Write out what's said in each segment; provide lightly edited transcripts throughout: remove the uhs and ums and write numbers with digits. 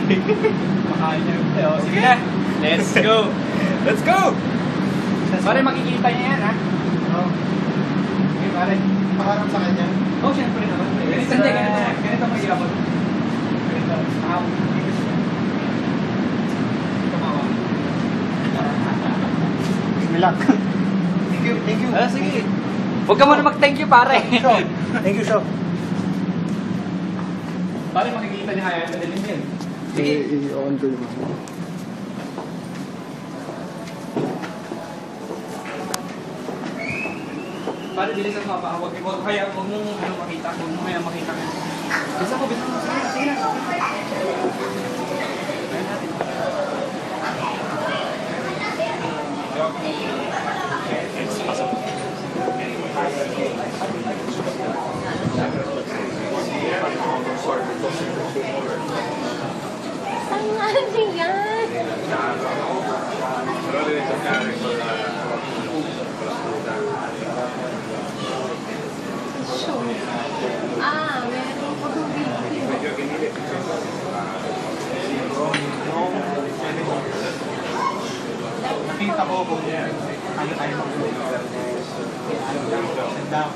Makain niya yung tayo. Sige na. Let's go. Let's go! Pare, makikita niya yan, ha? Oo. Okay, pare. Paharap sa kanya. Oo, syempre naman. Ganito, hindi. Ganito mag-iabot. Ganito. Tumawa. Milak. Thank you, thank you. Ah, sige. Huwag ka muna mag-thank you, pare. Show. Thank you, show. Pare, makikita niya kaya na din yun. Sige. I-on ko yung Pare, bilis ang mapa. Huwag mong makita. Huwag mo kaya makita. Bisa ko. Sige na. Ayan natin. Ang ano yan? Show. Meron ko video. Nakita ko kung ano tayo mag-send down.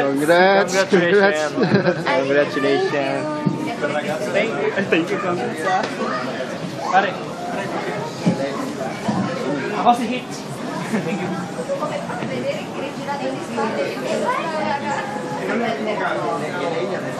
Congrats. Congratulations. Congratulations. Thank you. Congrats, ha. Pare. Ako si Hitch. Thank you.